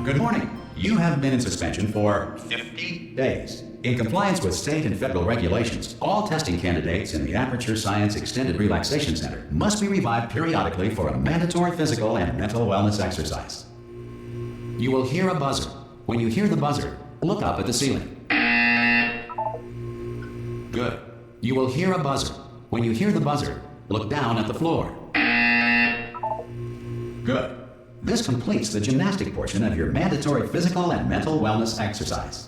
Good morning. You have been in suspension for 50 days. In compliance with state and federal regulations, all testing candidates in the Aperture Science Extended Relaxation Center must be revived periodically for a mandatory physical and mental wellness exercise. You will hear a buzzer. When you hear the buzzer, look up at the ceiling. Good. You will hear a buzzer. When you hear the buzzer, look down at the floor. Good. This completes the gymnastic portion of your mandatory physical and mental wellness exercise.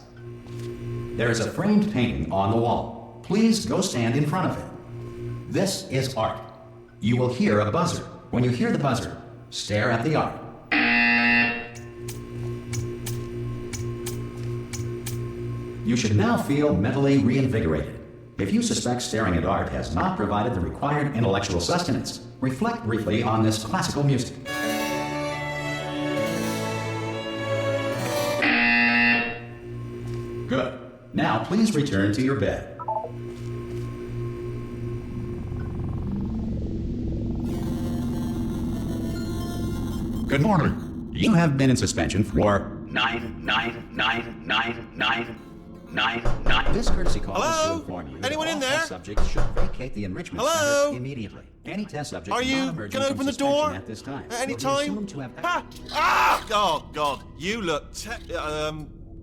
There is a framed painting on the wall. Please go stand in front of it. This is art. You will hear a buzzer. When you hear the buzzer, stare at the art. You should now feel mentally reinvigorated. If you suspect staring at art has not provided the required intellectual sustenance, reflect briefly on this classical music. Good. Now please return to your bed. Good morning. You have been in suspension for 9999999. This courtesy call is to inform you Anyone that in all there? test subjects should vacate the enrichment center immediately. Any test subject Are you not emerging gonna from open the suspension door at this time at any will be time? assumed to have Oh God, you look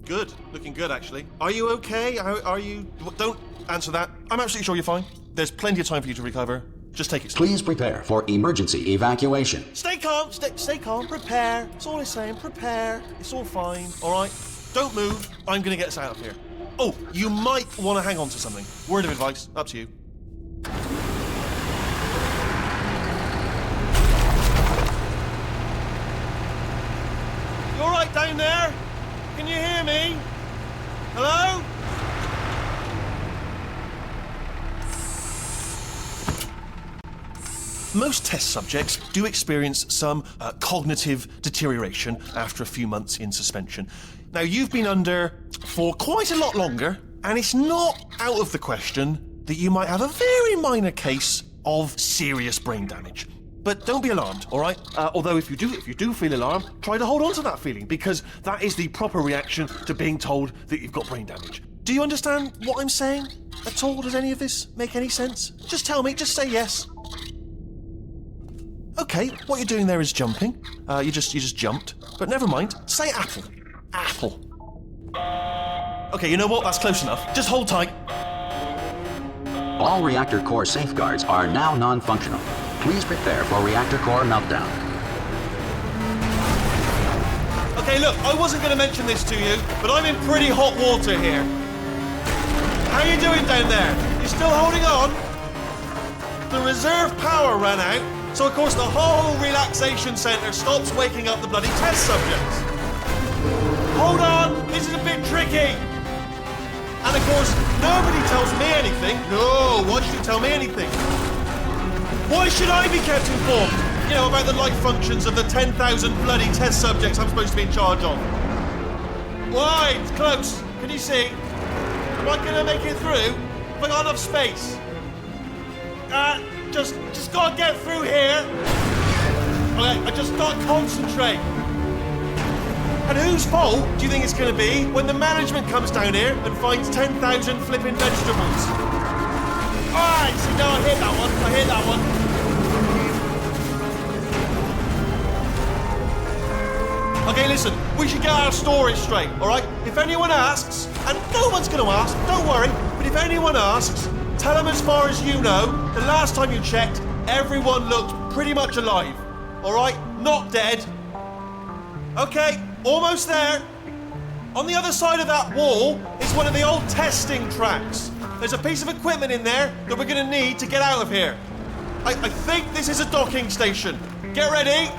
good. Looking good, actually. Are you okay? Are you? Don't answer that. I'm absolutely sure you're fine. There's plenty of time for you to recover. Just take it slow. Please prepare for emergency evacuation. Stay calm. Stay calm. Prepare. That's all I'm saying. Prepare. It's all fine. All right. Don't move. I'm gonna get us out of here. Oh, you might want to hang on to something. Word of advice. Up to you. You all right down there? Can you hear me? Hello? Most test subjects do experience some cognitive deterioration after a few months in suspension. Now, you've been under for quite a lot longer, and it's not out of the question that you might have a very minor case of serious brain damage. But don't be alarmed, all right? Although if you do feel alarmed, try to hold on to that feeling, because that is the proper reaction to being told that you've got brain damage. Do you understand what I'm saying at all? Does any of this make any sense? Just tell me, just say yes. Okay, what you're doing there is jumping. You just jumped. But never mind. Say apple. Apple. Okay, you know what? That's close enough. Just hold tight. All reactor core safeguards are now non-functional. Please prepare for reactor core meltdown. Okay, look, I wasn't going to mention this to you, but I'm in pretty hot water here. How you doing down there? You still holding on? The reserve power ran out, so of course the whole relaxation centre stops waking up the bloody test subjects. Hold on, this is a bit tricky. And of course, nobody tells me anything. No, why should you tell me anything? Why should I be kept informed? You know, about the life functions of the 10,000 bloody test subjects I'm supposed to be in charge of. Why? It's close. Can you see? Am I gonna make it through? Have I got enough space? Just gotta get through here. Okay, I just gotta concentrate. And whose fault do you think it's gonna be when the management comes down here and finds 10,000 flipping vegetables? Alright, see, no, I hit that one. Okay, listen, we should get our story straight, alright? If anyone asks, and no one's gonna ask, don't worry, but if anyone asks, tell them as far as you know, the last time you checked, everyone looked pretty much alive, alright? Not dead. Okay, almost there. On the other side of that wall is one of the old testing tracks. There's a piece of equipment in there that we're gonna need to get out of here. I think this is a docking station. Get ready.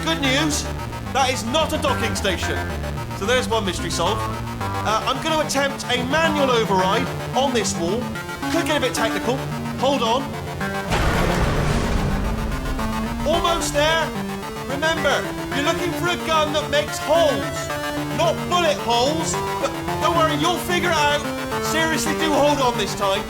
Good news, that is not a docking station. So there's one mystery solved. I'm gonna attempt a manual override on this wall. Could get a bit technical. Hold on. Almost there. Remember, you're looking for a gun that makes holes. Not bullet holes, but don't worry, you'll figure it out. Seriously, do hold on this time.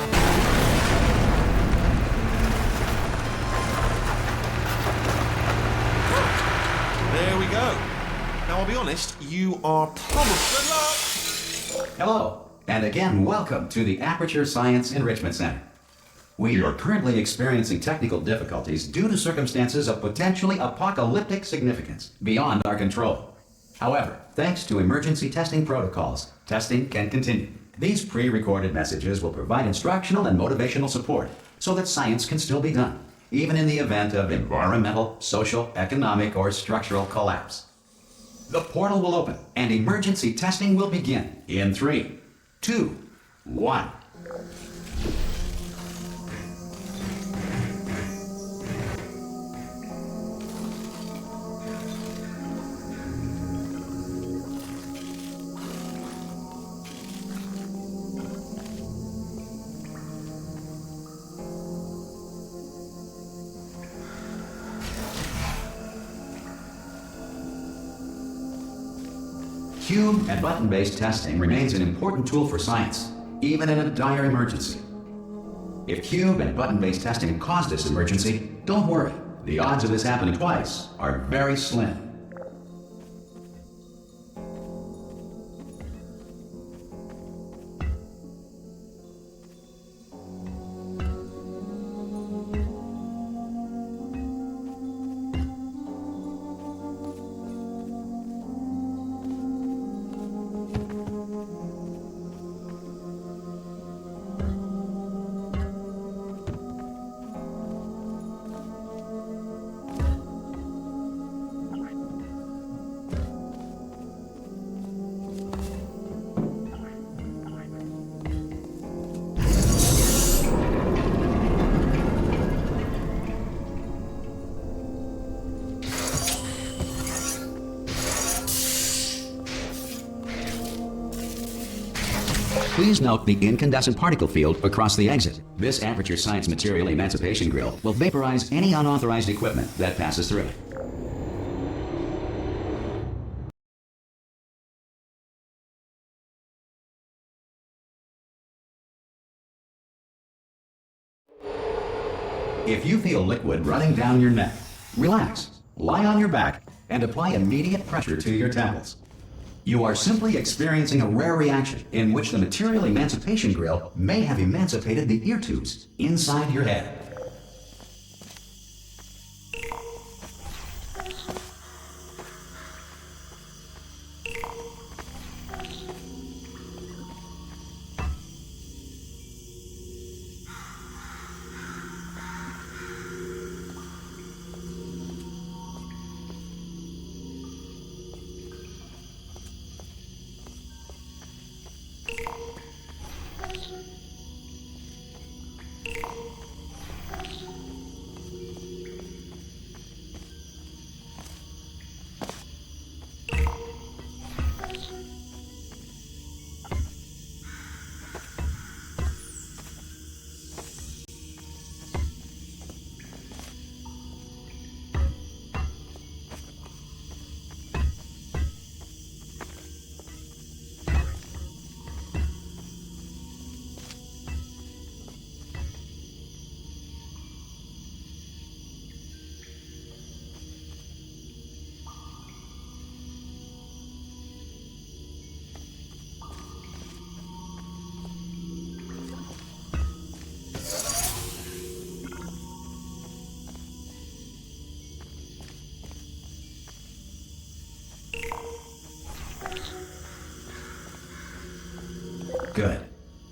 I'll be honest, you are probably... Good luck! Hello, and again, welcome to the Aperture Science Enrichment Center. We are currently experiencing technical difficulties due to circumstances of potentially apocalyptic significance beyond our control. However, thanks to emergency testing protocols, testing can continue. These pre-recorded messages will provide instructional and motivational support so that science can still be done, even in the event of environmental, social, economic, or structural collapse. The portal will open and emergency testing will begin in 3, 2, 1. Cube and button-based testing remains an important tool for science, even in a dire emergency. If cube and button-based testing caused this emergency, don't worry. The odds of this happening twice are very slim. Please note the incandescent particle field across the exit. This Aperture Science Material Emancipation Grill will vaporize any unauthorized equipment that passes through it. If you feel liquid running down your neck, relax, lie on your back, and apply immediate pressure to your temples. You are simply experiencing a rare reaction in which the material emancipation grill may have emancipated the ear tubes inside your head. Good.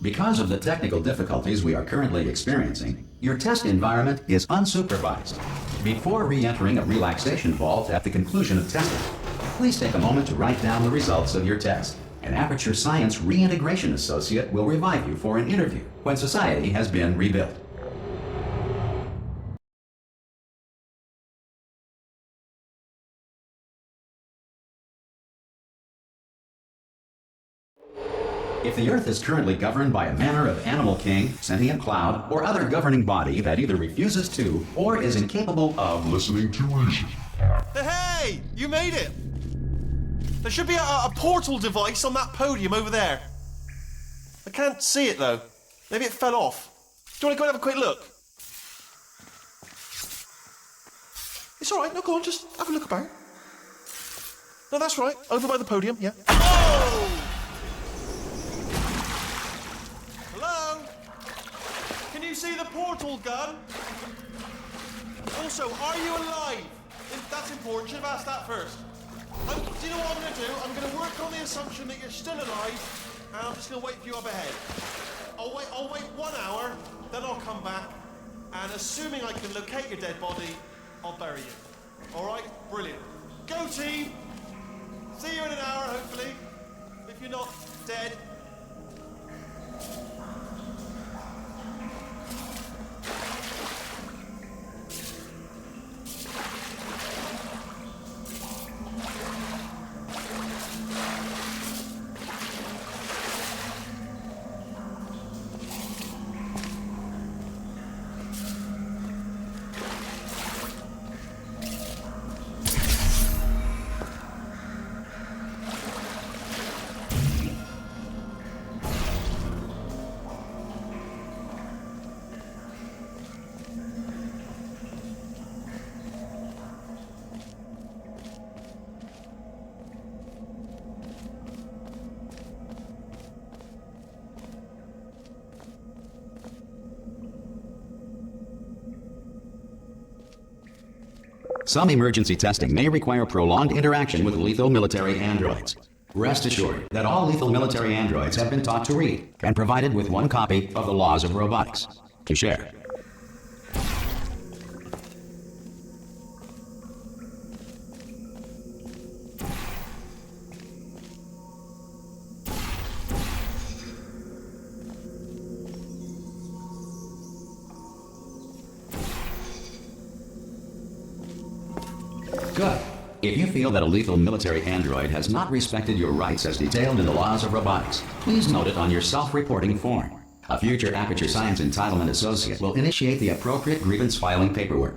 Because of the technical difficulties we are currently experiencing, your test environment is unsupervised. Before re-entering a relaxation vault at the conclusion of testing, please take a moment to write down the results of your test. An Aperture Science Reintegration Associate will revive you for an interview when society has been rebuilt. If the Earth is currently governed by a manner of animal king, sentient cloud, or other governing body that either refuses to or is incapable of listening to reason. Hey! You made it! There should be a portal device on that podium over there. I can't see it though. Maybe it fell off. Do you want to go and have a quick look? It's alright, no, go on, just have a look about. No, that's right. Over by the podium, yeah. Oh! Hello? Can you see the portal gun? Also, are you alive? That's important. Should have asked that first. Do you know what I'm going to do? I'm going to work on the assumption that you're still alive, and I'm just going to wait for you up ahead. I'll wait 1 hour, then I'll come back, and assuming I can locate your dead body, I'll bury you. All right? Brilliant. Go team! See you in an hour, hopefully. If you're not dead. Some emergency testing may require prolonged interaction with lethal military androids. Rest assured that all lethal military androids have been taught to read and provided with 1 copy of the Laws of Robotics to share. Good. If you feel that a lethal military android has not respected your rights as detailed in the Laws of Robotics, please note it on your self-reporting form. A future Aperture Science Entitlement Associate will initiate the appropriate grievance filing paperwork.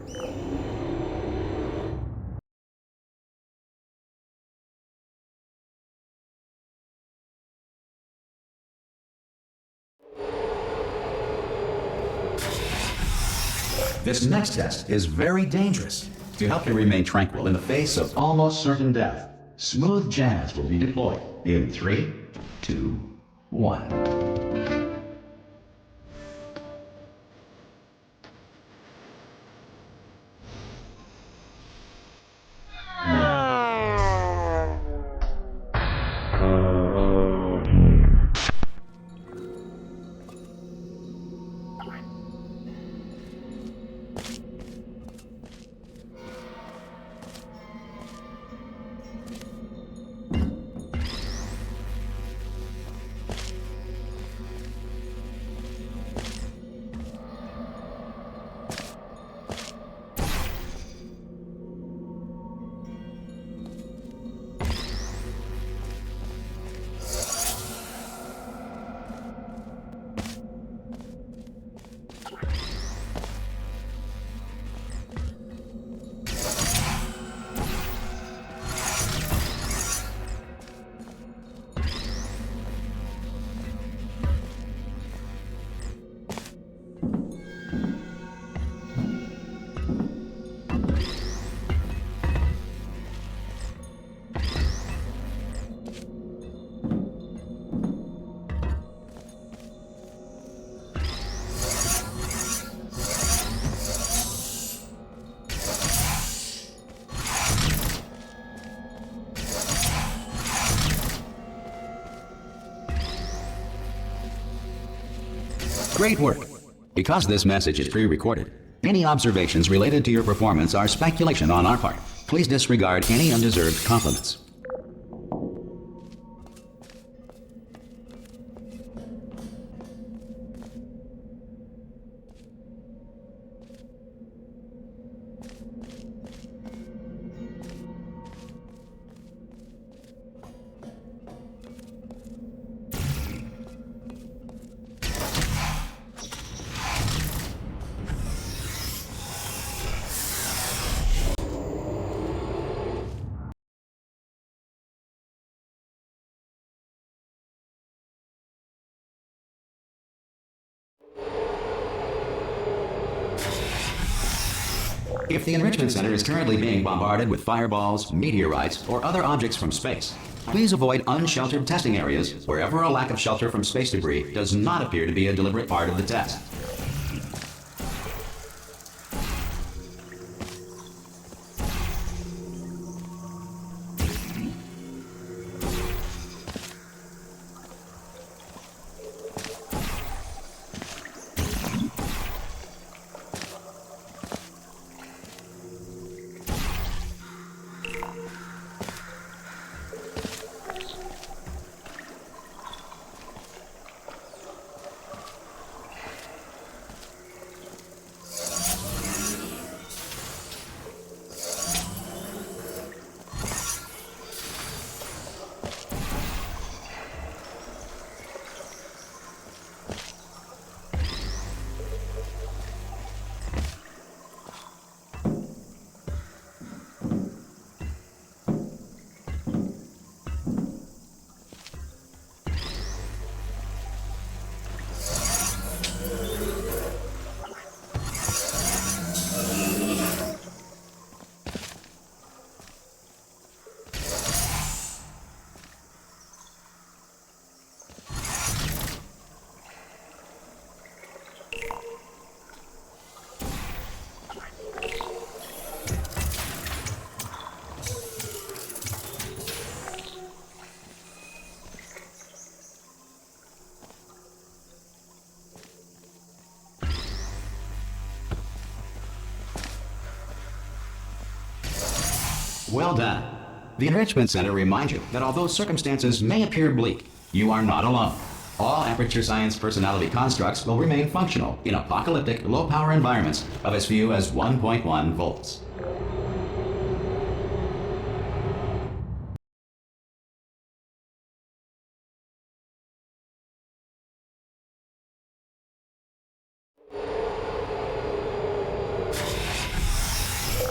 This next test is very dangerous. To help you remain tranquil in the face of almost certain death, smooth jazz will be deployed in 3, 2, 1. Great work. Because this message is pre-recorded, any observations related to your performance are speculation on our part. Please disregard any undeserved compliments. If the Enrichment Center is currently being bombarded with fireballs, meteorites, or other objects from space, please avoid unsheltered testing areas wherever a lack of shelter from space debris does not appear to be a deliberate part of the test. Well done. The Enrichment Center reminds you that although circumstances may appear bleak, you are not alone. All Aperture Science personality constructs will remain functional in apocalyptic, low-power environments of as few as 1.1 volts.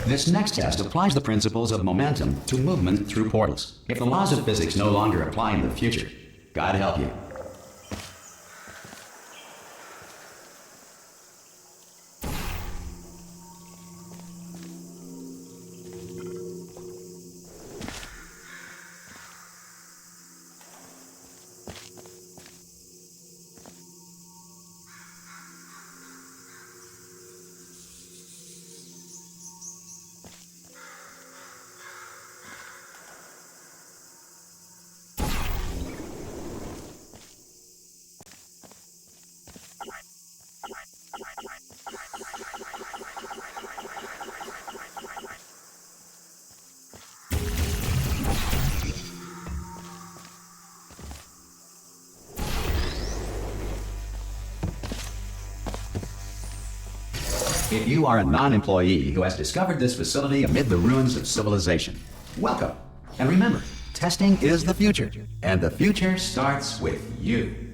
This next test applies the principles of momentum to movement through portals. If the laws of physics no longer apply in the future, God help you. If you are a non-employee who has discovered this facility amid the ruins of civilization, welcome. And remember, testing is the future, and the future starts with you.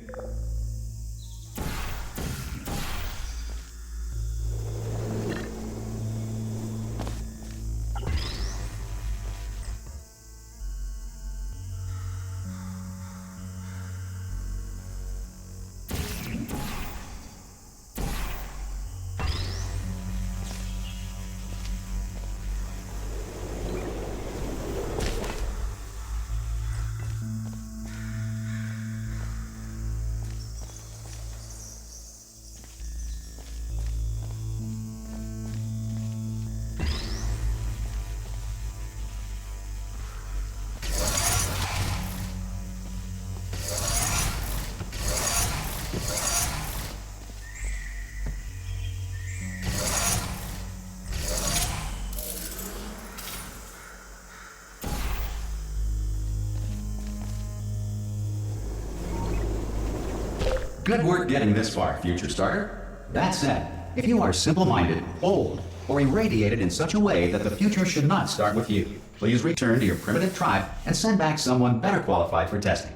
Good work getting this far, future starter. That said, if you are simple-minded, old, or irradiated in such a way that the future should not start with you, please return to your primitive tribe and send back someone better qualified for testing.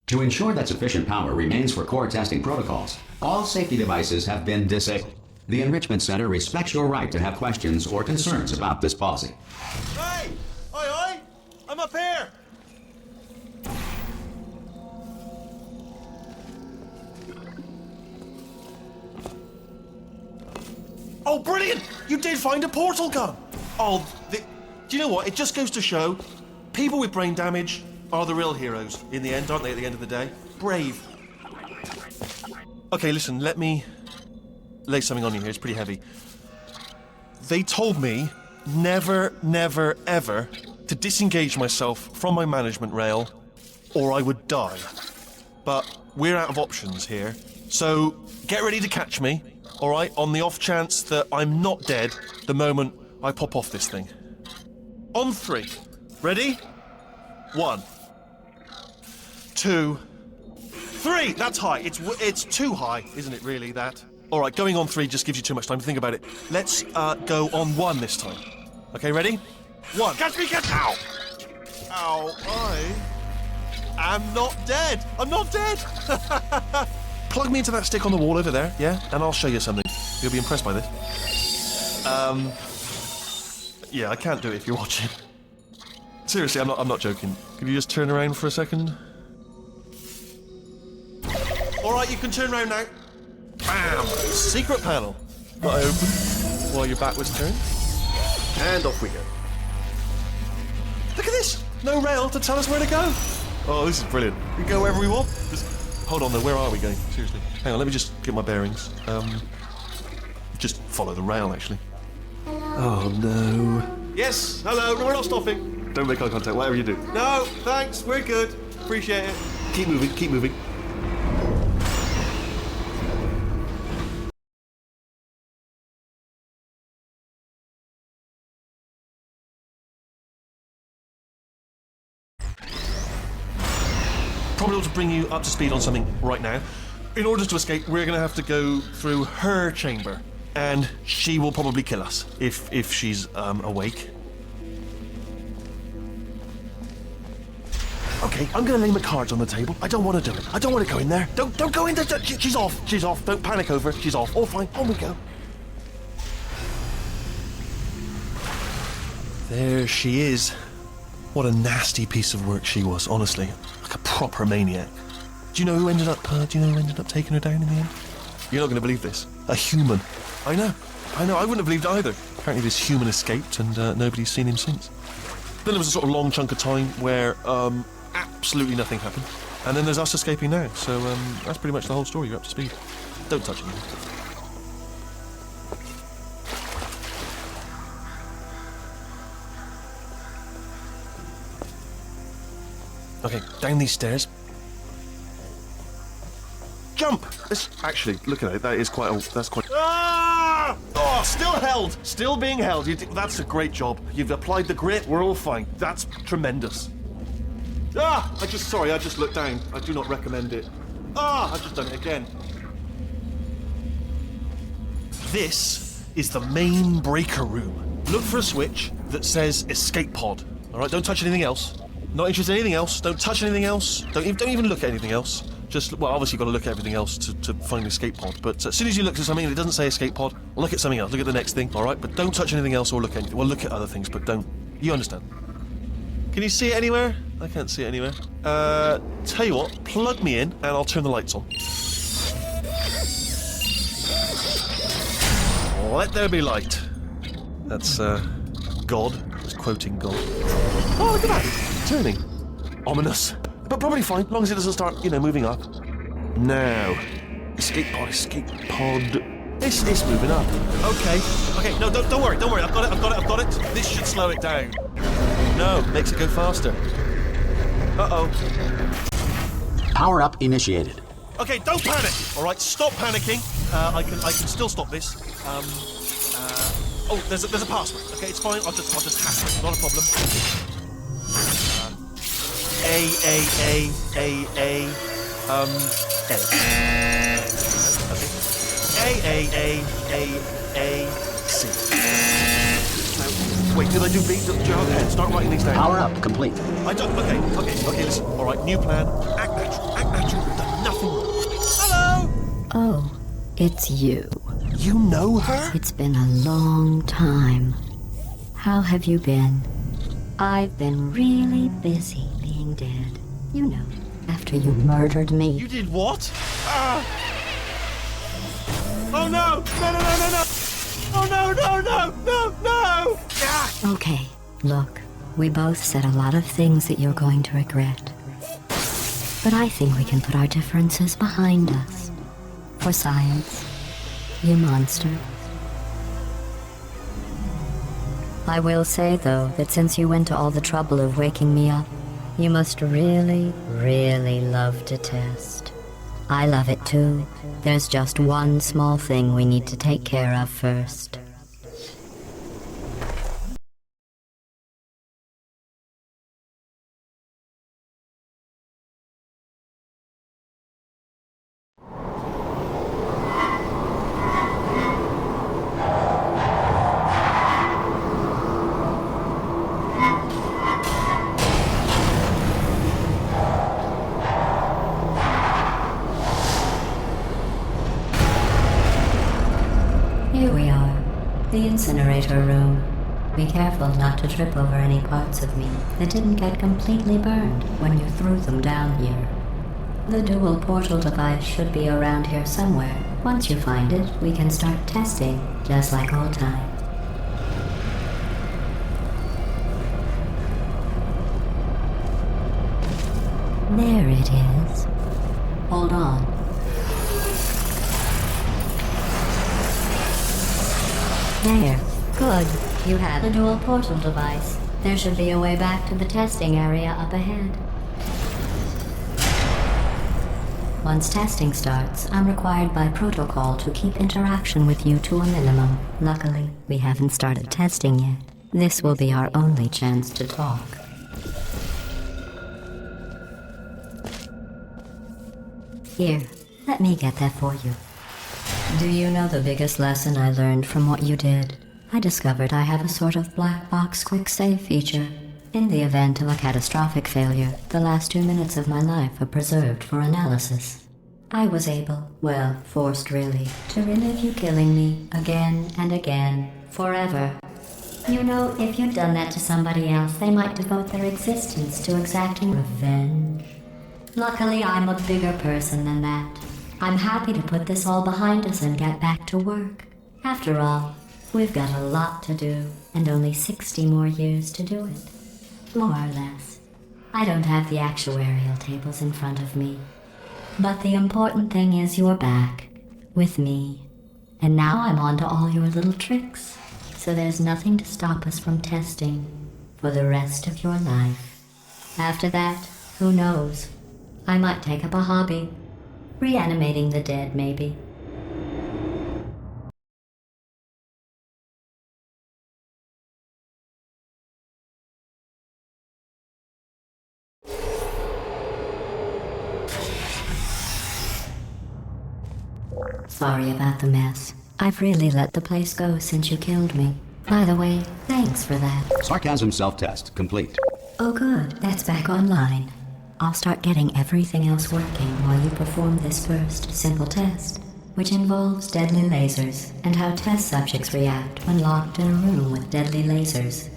To ensure that sufficient power remains for core testing protocols, all safety devices have been disabled. The Enrichment Center respects your right to have questions or concerns about this policy. Hey! Oi, oi! I'm up here! Oh, brilliant! You did find a portal gun! Oh, do you know what? It just goes to show, people with brain damage are the real heroes in the end, aren't they, at the end of the day? Brave. Okay, listen, let me lay something on you here. It's pretty heavy. They told me never, never, ever to disengage myself from my management rail or I would die. But we're out of options here, so get ready to catch me, all right, on the off chance that I'm not dead the moment I pop off this thing. On 3. Ready? 1, 2, 3. That's high. It's too high, isn't it, really, that? All right, going on 3 just gives you too much time to think about it. Let's go on 1 this time. Okay, ready? 1. Catch me, catch... Ow! Ow, I am not dead. I'm not dead. Plug me into that stick on the wall over there, yeah? And I'll show you something. You'll be impressed by this. Yeah, I can't do it if you're watching. Seriously, I'm not joking. Could you just turn around for a second? All right, you can turn around now. Bam! Secret panel. That I open while your back was turned. And off we go. Look at this! No rail to tell us where to go. Oh, this is brilliant. We can go wherever we want. Hold on though, where are we going? Seriously. Hang on, let me just get my bearings. Just follow the rail, actually. Oh no. Yes, hello, we're not stopping. Don't make eye contact, whatever you do. No, thanks, we're good. Appreciate it. Keep moving, keep moving. Probably ought to bring you up to speed on something right now. In order to escape, we're going to have to go through her chamber. And she will probably kill us, if she's awake. Okay, I'm going to lay my cards on the table. I don't want to do it. I don't want to go in there. Don't go in there. She's off. She's off. Don't panic over. She's off. All fine. On we go. There she is. What a nasty piece of work she was, honestly. Like a proper maniac. Do you know who ended up taking her down in the end? You're not going to believe this. A human. I know. I wouldn't have believed either. Apparently this human escaped and nobody's seen him since. Then there was a sort of long chunk of time where absolutely nothing happened. And then there's us escaping now. So that's pretty much the whole story. You're up to speed. Don't touch anything. Okay, down these stairs. Jump! Actually, look at it. That's quite. Ah! Oh, still held. Still being held. That's a great job. You've applied the grit. We're all fine. That's tremendous. Ah! I just looked down. I do not recommend it. Ah! I've just done it again. This is the main breaker room. Look for a switch that says escape pod. All right, don't touch anything else. Not interested in anything else. Don't touch anything else. Don't even look at anything else. Just, well, obviously you've got to look at everything else to find the escape pod. But as soon as you look at something and it doesn't say escape pod, look at something else. Look at the next thing, all right? But don't touch anything else or look at anything. Well, look at other things, but don't. You understand? Can you see it anywhere? I can't see it anywhere. Tell you what, plug me in and I'll turn the lights on. Let there be light. That's, God. It's quoting God. Oh, look at that. Turning. Ominous. But probably fine, as long as it doesn't start, moving up. Now. Escape pod. It's moving up. Okay, no, don't worry. I've got it. This should slow it down. No, makes it go faster. Uh-oh. Power up initiated. Okay, don't panic. All right, stop panicking. I can still stop this. Oh, there's a password. Okay, it's fine. I'll just hack it. Not a problem. A. Okay. A. C. Now, wait, did I do B? Start writing these down. Power up complete. I don't. Okay. Listen. All right, new plan. Act natural. We've done nothing wrong. Hello. Oh, it's you. You know her? It's been a long time. How have you been? I've been really busy being dead. You know, after you murdered me. You did what? Oh no! No! Oh No! Okay, look, we both said a lot of things that you're going to regret. But I think we can put our differences behind us. For science, you monster. I will say, though, that since you went to all the trouble of waking me up, you must really, really love to test. I love it too. There's just one small thing we need to take care of first. Here we are, the incinerator room. Be careful not to trip over any parts of me that didn't get completely burned when you threw them down here. The dual portal device should be around here somewhere. Once you find it, we can start testing, just like old times. There it is. Hold on. There. Good. You have the dual portal device. There should be a way back to the testing area up ahead. Once testing starts, I'm required by protocol to keep interaction with you to a minimum. Luckily, we haven't started testing yet. This will be our only chance to talk. Here, let me get that for you. Do you know the biggest lesson I learned from what you did? I discovered I have a sort of black box quick save feature. In the event of a catastrophic failure, the last 2 minutes of my life are preserved for analysis. I was able, well, forced really, to relive you killing me again and again, forever. You know, if you'd done that to somebody else, they might devote their existence to exacting revenge. Luckily, I'm a bigger person than that. I'm happy to put this all behind us and get back to work. After all, we've got a lot to do, and only 60 more years to do it. More or less. I don't have the actuarial tables in front of me. But the important thing is you're back, with me. And now I'm on to all your little tricks, so there's nothing to stop us from testing for the rest of your life. After that, who knows? I might take up a hobby. Reanimating the dead, maybe. Sorry about the mess. I've really let the place go since you killed me. By the way, thanks for that. Sarcasm self-test complete. Oh good, that's back online. I'll start getting everything else working while you perform this first simple test, which involves deadly lasers and how test subjects react when locked in a room with deadly lasers.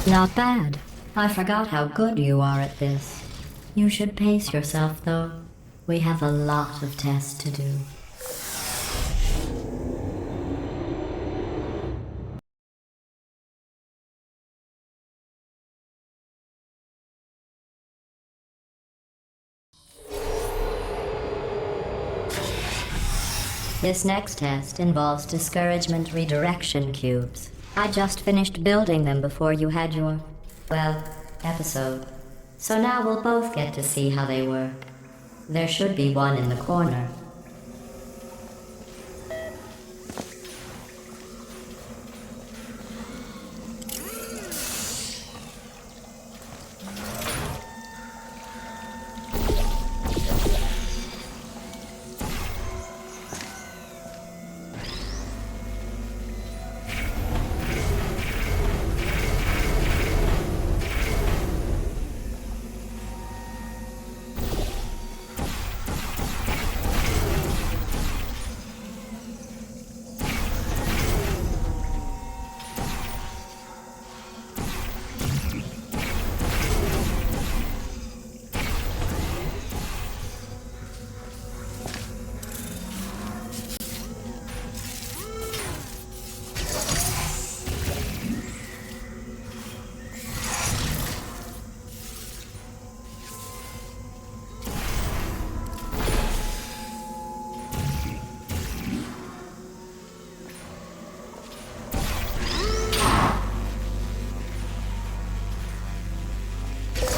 Not bad. I forgot how good you are at this. You should pace yourself, though. We have a lot of tests to do. This next test involves discouragement redirection cubes. I just finished building them before you had your, well, episode. So now we'll both get to see how they work. There should be one in the corner.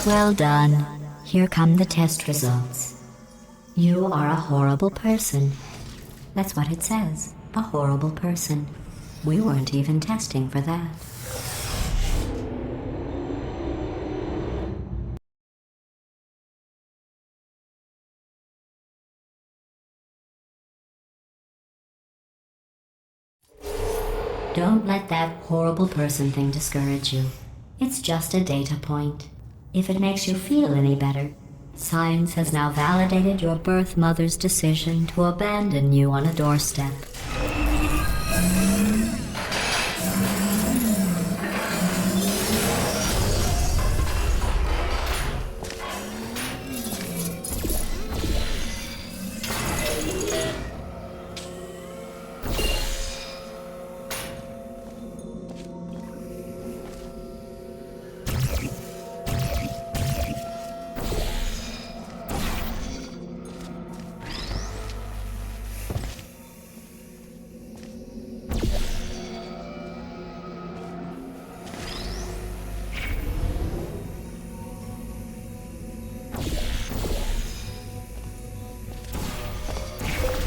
Well done. Here come the test results. You are a horrible person. That's what it says. A horrible person. We weren't even testing for that. Don't let that horrible person thing discourage you. It's just a data point. If it makes you feel any better, science has now validated your birth mother's decision to abandon you on a doorstep.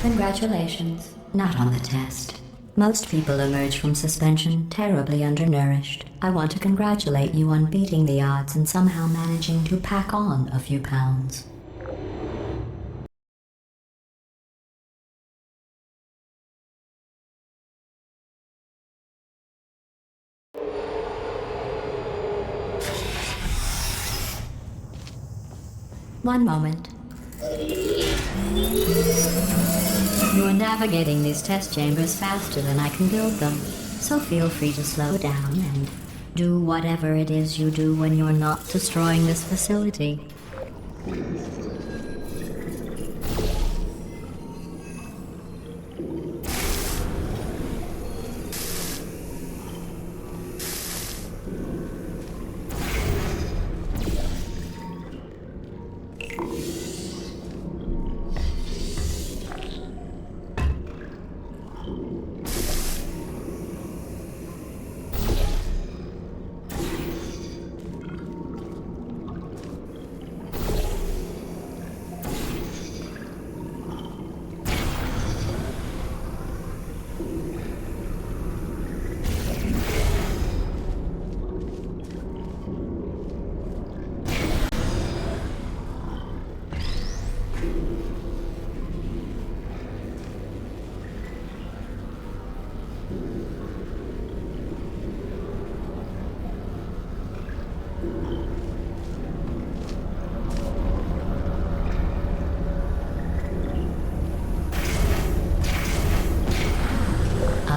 Congratulations. Not on the test. Most people emerge from suspension terribly undernourished. I want to congratulate you on beating the odds and somehow managing to pack on a few pounds. One moment. You are navigating these test chambers faster than I can build them, so feel free to slow down and do whatever it is you do when you're not destroying this facility.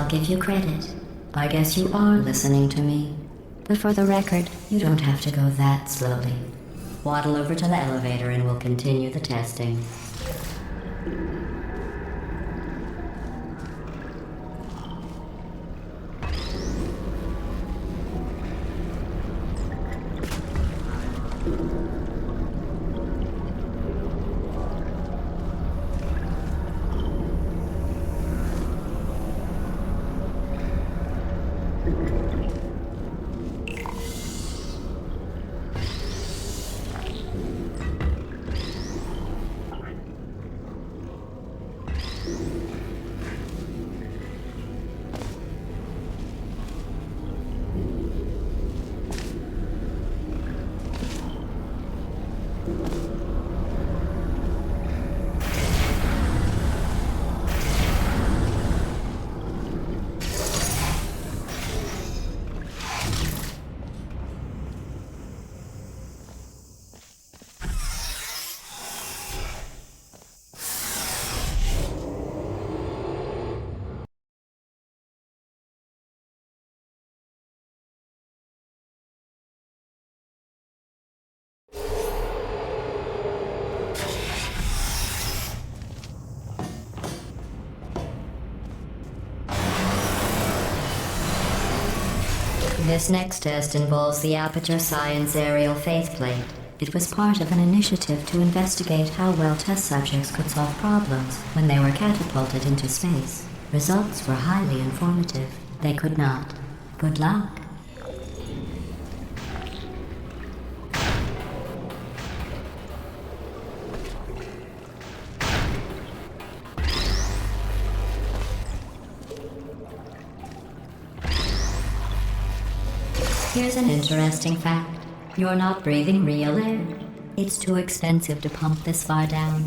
I'll give you credit. I guess you are listening to me. But for the record, you don't have to go that slowly. Waddle over to the elevator and we'll continue the testing. This next test involves the Aperture Science Aerial Faithplate. It was part of an initiative to investigate how well test subjects could solve problems when they were catapulted into space. Results were highly informative. They could not. Good luck. Here's an interesting fact. You're not breathing real air. It's too expensive to pump this far down.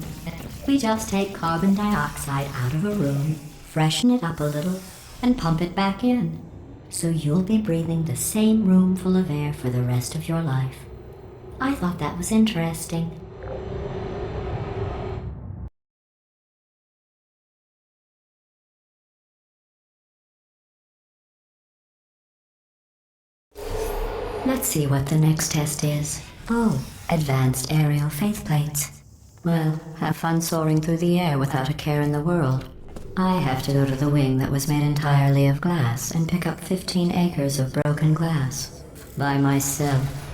We just take carbon dioxide out of a room, freshen it up a little, and pump it back in. So you'll be breathing the same room full of air for the rest of your life. I thought that was interesting. Let's see what the next test is. Oh, advanced aerial faceplates. Well, have fun soaring through the air without a care in the world. I have to go to the wing that was made entirely of glass and pick up 15 acres of broken glass. By myself.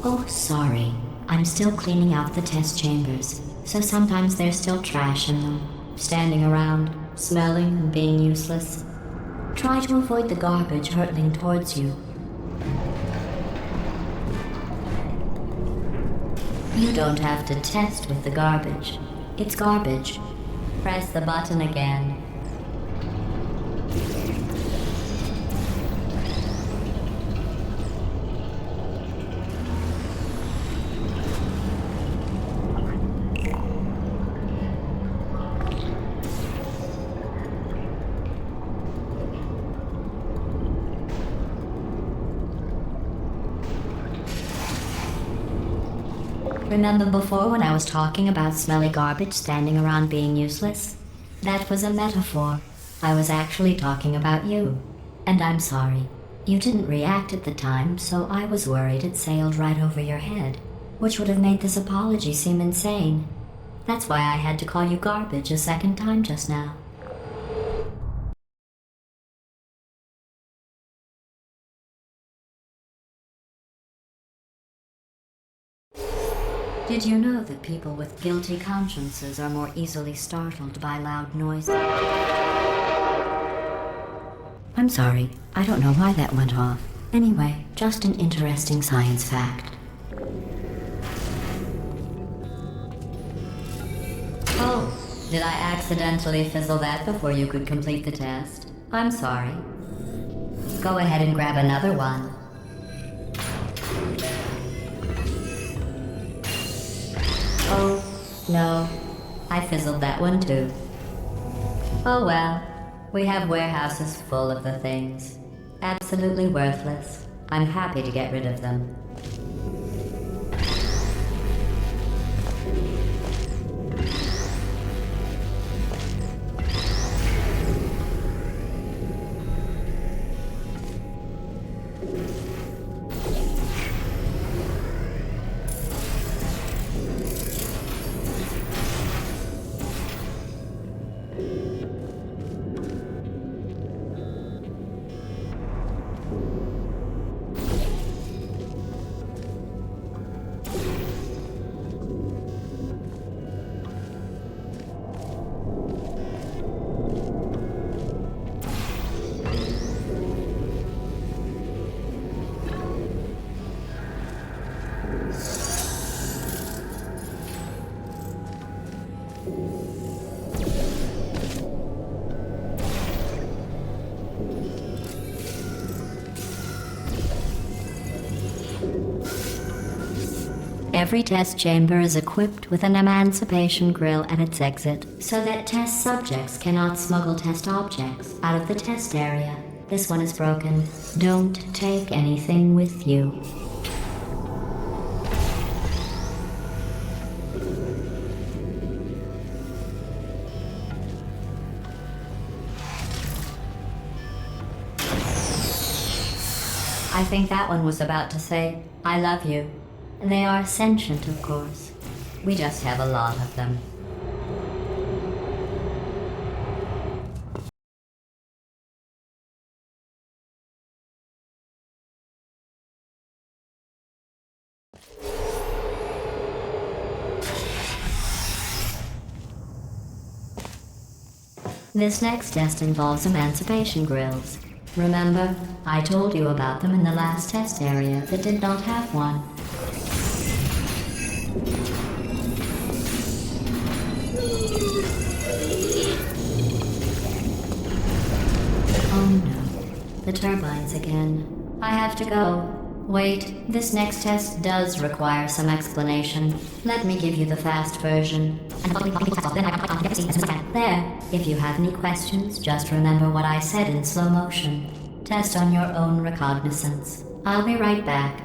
Oh, sorry. I'm still cleaning out the test chambers, so sometimes there's still trash in them, standing around, smelling and being useless. Try to avoid the garbage hurtling towards you. You don't have to test with the garbage. It's garbage. Press the button again. Remember before when I was talking about smelly garbage standing around being useless? That was a metaphor. I was actually talking about you. And I'm sorry. You didn't react at the time, so I was worried it sailed right over your head, which would have made this apology seem insane. That's why I had to call you garbage a second time just now. Did you know that people with guilty consciences are more easily startled by loud noises? I'm sorry, I don't know why that went off. Anyway, just an interesting science fact. Oh, did I accidentally fizzle that before you could complete the test? I'm sorry. Go ahead and grab another one. Oh, no. I fizzled that one too. Oh well. We have warehouses full of the things. Absolutely worthless. I'm happy to get rid of them. Every test chamber is equipped with an emancipation grill at its exit, so that test subjects cannot smuggle test objects out of the test area. This one is broken. Don't take anything with you. I think that one was about to say, I love you. They are sentient, of course. We just have a lot of them. This next test involves emancipation grills. Remember, I told you about them in the last test area that did not have one. Oh no, the turbines again. I have to go. Wait, this next test does require some explanation. Let me give you the fast version. There, if you have any questions, just remember what I said in slow motion. Test on your own recognizance. I'll be right back.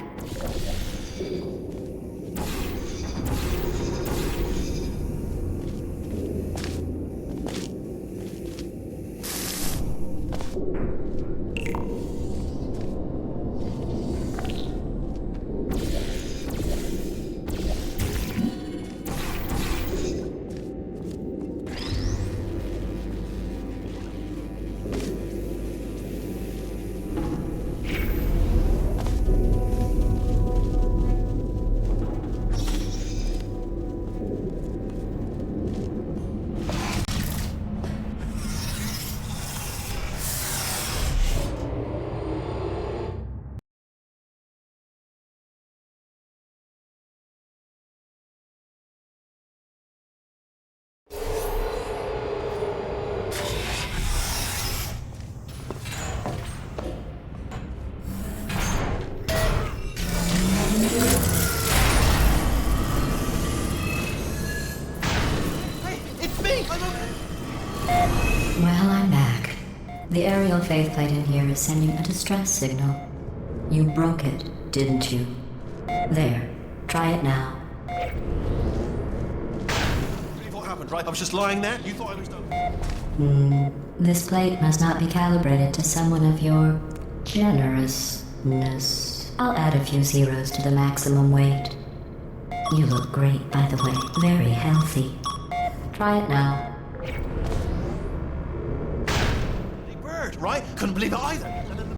Well, I'm back. The aerial faceplate in here is sending a distress signal. You broke it, didn't you? There. Try it now. What happened, right? I was just lying there. You thought I was done. This plate must not be calibrated to someone of your generousness. I'll add a few zeros to the maximum weight. You look great, by the way. Very healthy. Try it now. Bird, right? Couldn't believe it either.